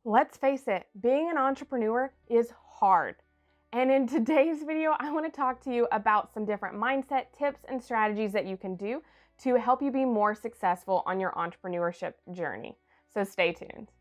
Let's face it, being an entrepreneur is hard. And in today's video, I want to talk to you about some different mindset tips and strategies that you can do to help you be more successful on your entrepreneurship journey. So stay tuned.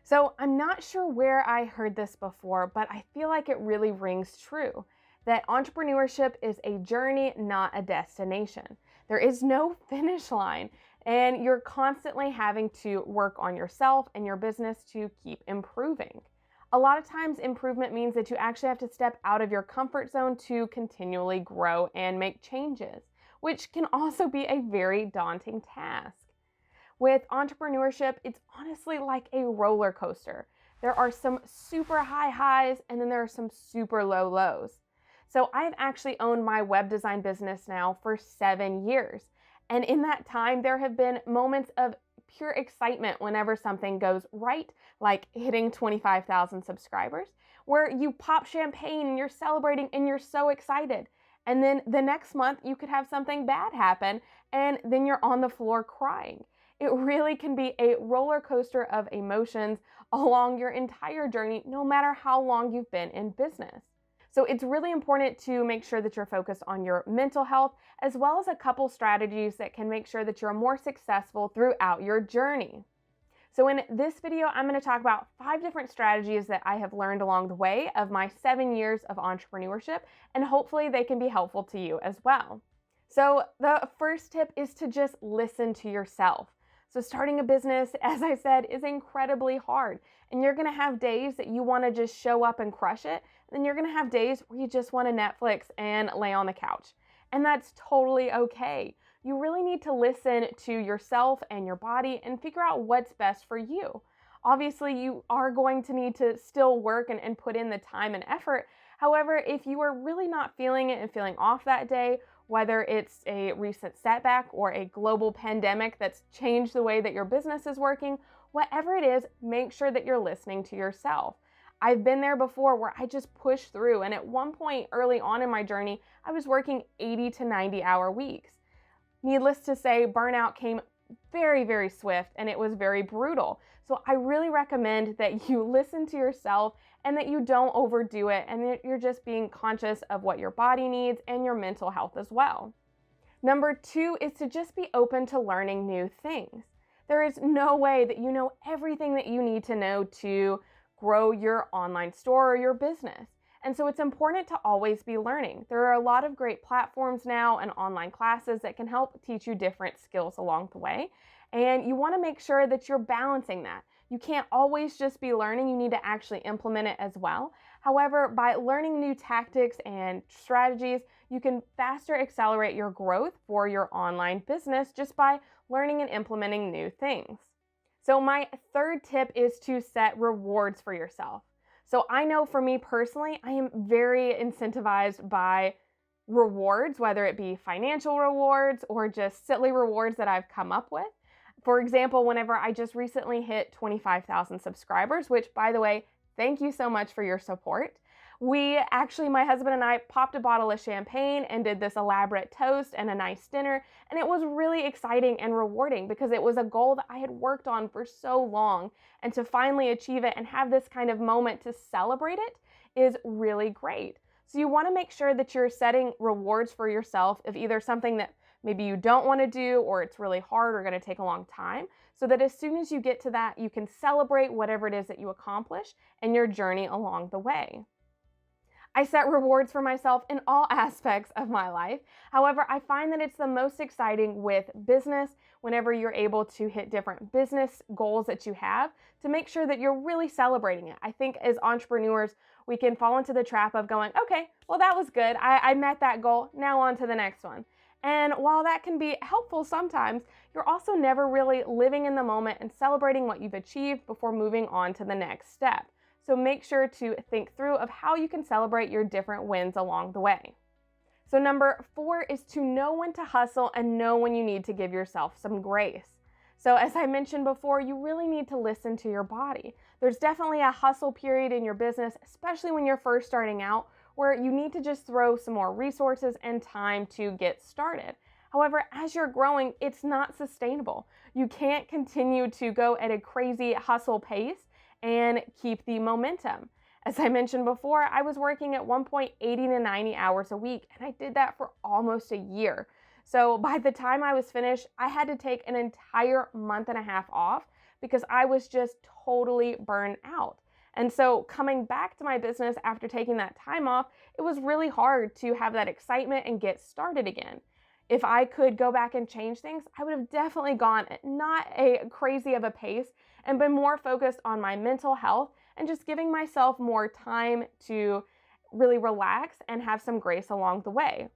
So I'm not sure where I heard this before, but I feel like it really rings true that entrepreneurship is a journey, not a destination. There is no finish line, and you're constantly having to work on yourself and your business to keep improving. A lot of times, improvement means that you actually have to step out of your comfort zone to continually grow and make changes, which can also be a very daunting task. With entrepreneurship, it's honestly like a roller coaster. There are some super high highs and then there are some super low lows. So I've actually owned my web design business now for 7 years. And in that time, there have been moments of pure excitement whenever something goes right, like hitting 25,000 subscribers, where you pop champagne and you're celebrating and you're so excited. And then the next month, you could have something bad happen and then you're on the floor crying. It really can be a roller coaster of emotions along your entire journey, no matter how long you've been in business. So it's really important to make sure that you're focused on your mental health, as well as a couple strategies that can make sure that you're more successful throughout your journey. So in this video, I'm going to talk about 5 different strategies that I have learned along the way of my 7 years of entrepreneurship, and hopefully they can be helpful to you as well. So the first tip is to just listen to yourself. So starting a business, as I said, is incredibly hard. And you're going to have days that you want to just show up and crush it. And then you're going to have days where you just want to Netflix and lay on the couch. And that's totally okay. You really need to listen to yourself and your body and figure out what's best for you. Obviously, you are going to need to still work and put in the time and effort. However, if you are really not feeling it and feeling off that day, whether it's a recent setback or a global pandemic that's changed the way that your business is working, whatever it is, make sure that you're listening to yourself. I've been there before where I just pushed through, and at one point early on in my journey, I was working 80 to 90-hour weeks. Needless to say, burnout came very, very swift, and it was very brutal. So I really recommend that you listen to yourself and that you don't overdo it, and that you're just being conscious of what your body needs and your mental health as well. Number 2 is to just be open to learning new things. There is no way that you know everything that you need to know to grow your online store or your business. And so it's important to always be learning. There are a lot of great platforms now and online classes that can help teach you different skills along the way. And you want to make sure that you're balancing that. You can't always just be learning, you need to actually implement it as well. However, by learning new tactics and strategies, you can faster accelerate your growth for your online business just by learning and implementing new things. So my third tip is to set rewards for yourself. So I know for me personally, I am very incentivized by rewards, whether it be financial rewards or just silly rewards that I've come up with. For example, whenever I just recently hit 25,000 subscribers, which by the way, thank you so much for your support. My husband and I popped a bottle of champagne and did this elaborate toast and a nice dinner. And it was really exciting and rewarding because it was a goal that I had worked on for so long. And to finally achieve it and have this kind of moment to celebrate it is really great. So you want to make sure that you're setting rewards for yourself of either something that maybe you don't want to do or it's really hard or going to take a long time, so that as soon as you get to that, you can celebrate whatever it is that you accomplish and your journey along the way. I set rewards for myself in all aspects of my life. However, I find that it's the most exciting with business whenever you're able to hit different business goals that you have to make sure that you're really celebrating it. I think as entrepreneurs, we can fall into the trap of going, okay, well, that was good. I met that goal. Now on to the next one. And while that can be helpful sometimes, you're also never really living in the moment and celebrating what you've achieved before moving on to the next step. So make sure to think through of how you can celebrate your different wins along the way. So number 4 is to know when to hustle and know when you need to give yourself some grace. So as I mentioned before, you really need to listen to your body. There's definitely a hustle period in your business, especially when you're first starting out, where you need to just throw some more resources and time to get started. However, as you're growing, it's not sustainable. You can't continue to go at a crazy hustle pace and keep the momentum. As I mentioned before, I was working at one point 80 to 90 hours a week, and I did that for almost a year. So by the time I was finished, I had to take an entire month and a half off because I was just totally burned out. And so coming back to my business after taking that time off, it was really hard to have that excitement and get started again. If I could go back and change things, I would have definitely gone at not a crazy of a pace and been more focused on my mental health and just giving myself more time to really relax and have some grace along the way.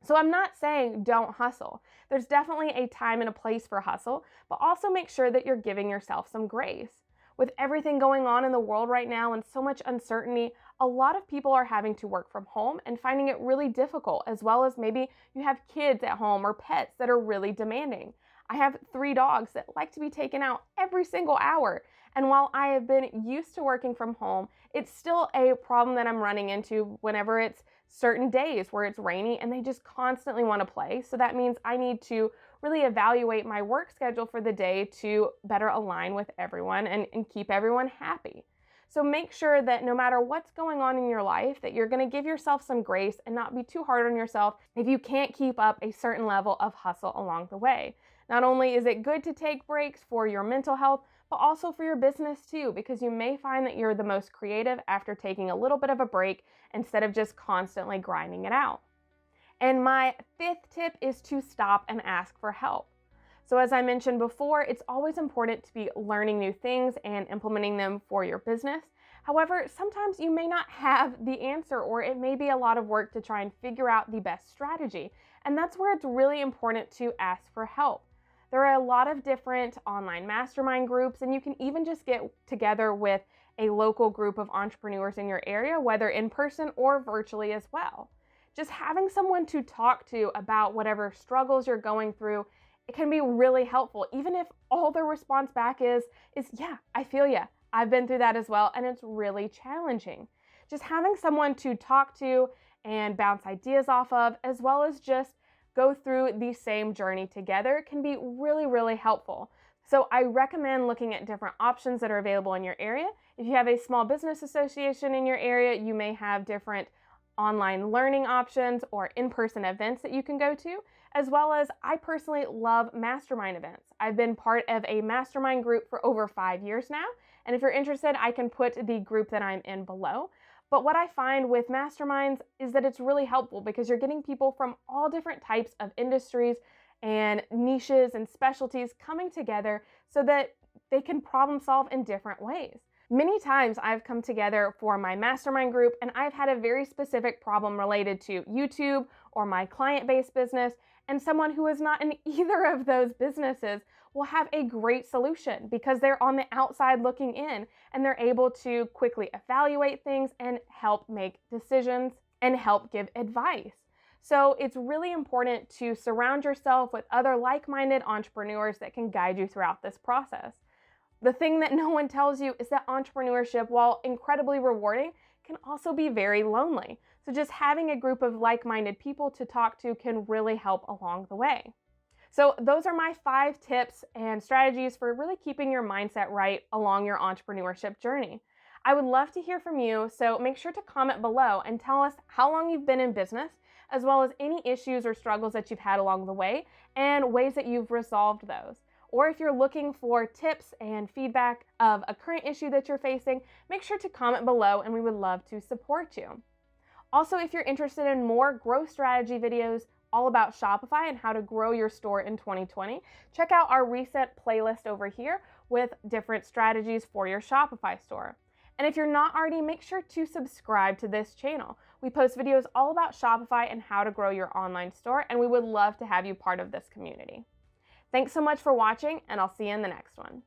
So I'm not saying don't hustle. There's definitely a time and a place for hustle, but also make sure that you're giving yourself some grace. With everything going on in the world right now and so much uncertainty, a lot of people are having to work from home and finding it really difficult, as well as maybe you have kids at home or pets that are really demanding. I have 3 dogs that like to be taken out every single hour. And while I have been used to working from home, it's still a problem that I'm running into whenever it's certain days where it's rainy and they just constantly want to play. So that means I need to really evaluate my work schedule for the day to better align with everyone and keep everyone happy. So make sure that no matter what's going on in your life, that you're going to give yourself some grace and not be too hard on yourself if you can't keep up a certain level of hustle along the way. Not only is it good to take breaks for your mental health, but also for your business too, because you may find that you're the most creative after taking a little bit of a break instead of just constantly grinding it out. And my 5th tip is to stop and ask for help. So as I mentioned before, it's always important to be learning new things and implementing them for your business. However, sometimes you may not have the answer, or it may be a lot of work to try and figure out the best strategy. And that's where it's really important to ask for help. There are a lot of different online mastermind groups, and you can even just get together with a local group of entrepreneurs in your area, whether in person or virtually as well. Just having someone to talk to about whatever struggles you're going through, it can be really helpful, even if all the response back is yeah, I feel ya. I've been through that as well, and it's really challenging. Just having someone to talk to and bounce ideas off of, as well as just go through the same journey together, can be really, really helpful. So I recommend looking at different options that are available in your area. If you have a small business association in your area, you may have different online learning options or in-person events that you can go to, as well as I personally love mastermind events. I've been part of a mastermind group for over 5 years now, and if you're interested, I can put the group that I'm in below. But what I find with masterminds is that it's really helpful because you're getting people from all different types of industries and niches and specialties coming together so that they can problem solve in different ways. Many times I've come together for my mastermind group and I've had a very specific problem related to YouTube or my client-based business, and someone who is not in either of those businesses will have a great solution because they're on the outside looking in and they're able to quickly evaluate things and help make decisions and help give advice. So it's really important to surround yourself with other like-minded entrepreneurs that can guide you throughout this process. The thing that no one tells you is that entrepreneurship, while incredibly rewarding, can also be very lonely. So just having a group of like-minded people to talk to can really help along the way. So those are my 5 tips and strategies for really keeping your mindset right along your entrepreneurship journey. I would love to hear from you, so make sure to comment below and tell us how long you've been in business, as well as any issues or struggles that you've had along the way and ways that you've resolved those. Or if you're looking for tips and feedback of a current issue that you're facing, make sure to comment below and we would love to support you. Also, if you're interested in more growth strategy videos all about Shopify and how to grow your store in 2020, check out our recent playlist over here with different strategies for your Shopify store. And if you're not already, make sure to subscribe to this channel. We post videos all about Shopify and how to grow your online store, and we would love to have you part of this community. Thanks so much for watching, and I'll see you in the next one.